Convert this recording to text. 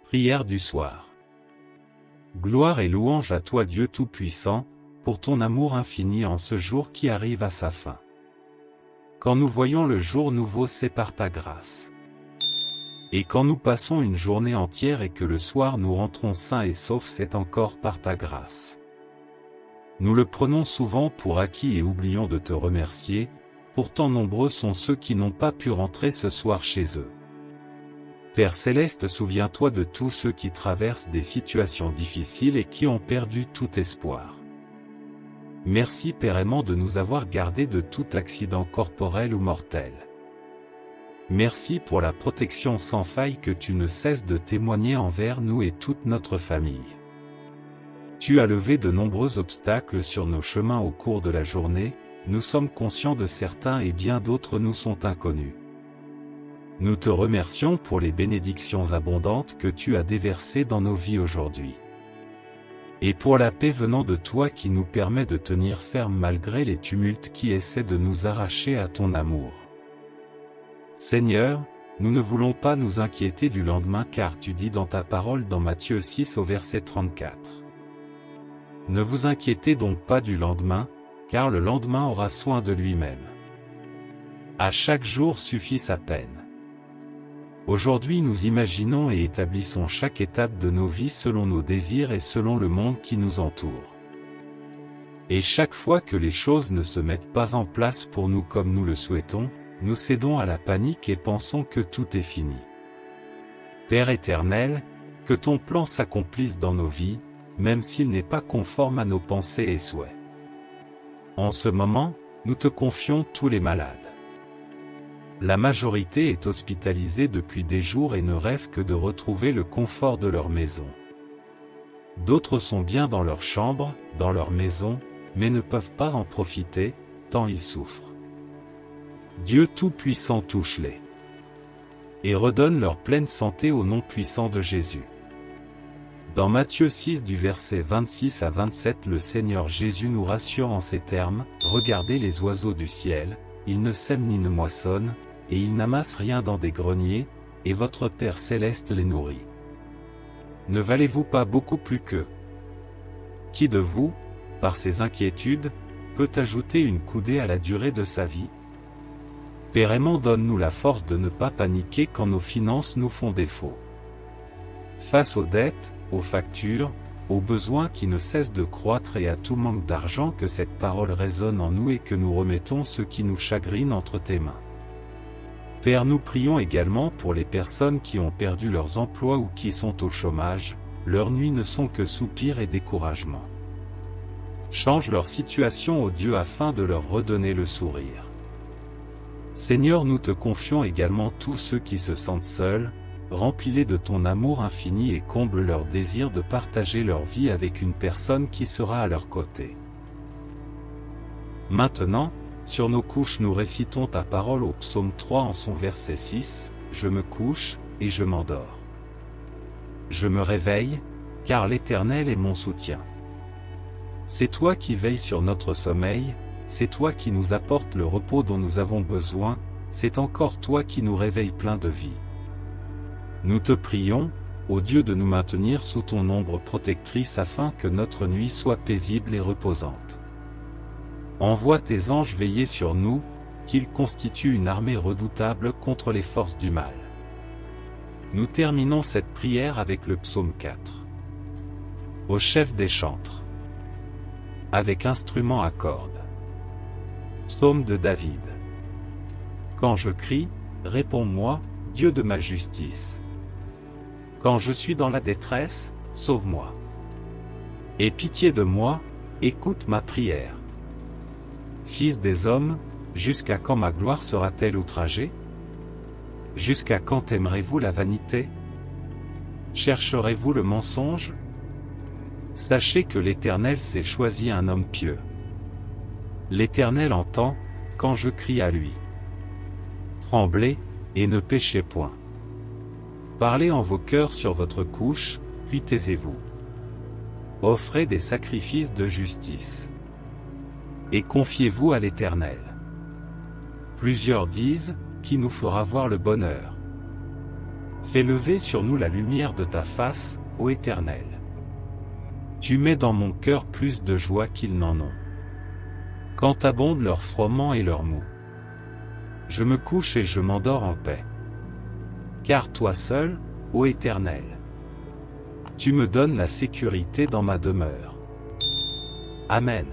Prière du soir. Gloire et louange à toi Dieu Tout-Puissant, pour ton amour infini en ce jour qui arrive à sa fin. Quand nous voyons le jour nouveau, c'est par ta grâce. Et quand nous passons une journée entière et que le soir nous rentrons sains et saufs, c'est encore par ta grâce. Nous le prenons souvent pour acquis et oublions de te remercier, pourtant nombreux sont ceux qui n'ont pas pu rentrer ce soir chez eux. Père Céleste, souviens-toi de tous ceux qui traversent des situations difficiles et qui ont perdu tout espoir. Merci Père aimant de nous avoir gardés de tout accident corporel ou mortel. Merci pour la protection sans faille que tu ne cesses de témoigner envers nous et toute notre famille. Tu as levé de nombreux obstacles sur nos chemins au cours de la journée, nous sommes conscients de certains et bien d'autres nous sont inconnus. Nous te remercions pour les bénédictions abondantes que tu as déversées dans nos vies aujourd'hui. Et pour la paix venant de toi qui nous permet de tenir ferme malgré les tumultes qui essaient de nous arracher à ton amour. Seigneur, nous ne voulons pas nous inquiéter du lendemain car tu dis dans ta parole dans Matthieu 6 au verset 34. Ne vous inquiétez donc pas du lendemain, car le lendemain aura soin de lui-même. À chaque jour suffit sa peine. Aujourd'hui nous imaginons et établissons chaque étape de nos vies selon nos désirs et selon le monde qui nous entoure. Et chaque fois que les choses ne se mettent pas en place pour nous comme nous le souhaitons, nous cédons à la panique et pensons que tout est fini. Père éternel, que ton plan s'accomplisse dans nos vies, même s'il n'est pas conforme à nos pensées et souhaits. En ce moment, nous te confions tous les malades. La majorité est hospitalisée depuis des jours et ne rêve que de retrouver le confort de leur maison. D'autres sont bien dans leur chambre, dans leur maison, mais ne peuvent pas en profiter, tant ils souffrent. Dieu Tout-Puissant, touche-les. Et redonne leur pleine santé au nom puissant de Jésus. Dans Matthieu 6 du verset 26 à 27, le Seigneur Jésus nous rassure en ces termes, « Regardez les oiseaux du ciel, ils ne sèment ni ne moissonnent, et ils n'amassent rien dans des greniers, et votre Père Céleste les nourrit. Ne valez-vous pas beaucoup plus qu'eux? Qui de vous, par ses inquiétudes, peut ajouter une coudée à la durée de sa vie? Père aimant, donne-nous la force de ne pas paniquer quand nos finances nous font défaut. Face aux dettes, aux factures, aux besoins qui ne cessent de croître et à tout manque d'argent, que cette parole résonne en nous et que nous remettons ce qui nous chagrine entre tes mains. Père, nous prions également pour les personnes qui ont perdu leurs emplois ou qui sont au chômage, leurs nuits ne sont que soupirs et découragement. Change leur situation, ô Dieu, afin de leur redonner le sourire. Seigneur, nous te confions également tous ceux qui se sentent seuls, remplis-les de ton amour infini et comble leur désir de partager leur vie avec une personne qui sera à leur côté. Maintenant, sur nos couches nous récitons ta parole au psaume 3 en son verset 6, « Je me couche, et je m'endors. Je me réveille, car l'Éternel est mon soutien. » C'est toi qui veilles sur notre sommeil, c'est toi qui nous apportes le repos dont nous avons besoin, c'est encore toi qui nous réveilles plein de vie. Nous te prions, ô Dieu, de nous maintenir sous ton ombre protectrice afin que notre nuit soit paisible et reposante. Envoie tes anges veiller sur nous, qu'ils constituent une armée redoutable contre les forces du mal. Nous terminons cette prière avec le psaume 4. Au chef des chantres. Avec instrument à cordes. Psaume de David. Quand je crie, réponds-moi, Dieu de ma justice. Quand je suis dans la détresse, sauve-moi. Aie pitié de moi, écoute ma prière. Fils des hommes, jusqu'à quand ma gloire sera-t-elle outragée? Jusqu'à quand aimerez-vous la vanité? Chercherez-vous le mensonge? Sachez que l'Éternel s'est choisi un homme pieux. L'Éternel entend, quand je crie à lui. Tremblez, et ne péchez point. Parlez en vos cœurs sur votre couche, puis taisez-vous. Offrez des sacrifices de justice. Et confiez-vous à l'Éternel. Plusieurs disent, qui nous fera voir le bonheur? Fais lever sur nous la lumière de ta face, ô Éternel. Tu mets dans mon cœur plus de joie qu'ils n'en ont. Quand abondent leur froment et leur mou. Je me couche et je m'endors en paix. Car toi seul, ô Éternel, tu me donnes la sécurité dans ma demeure. Amen.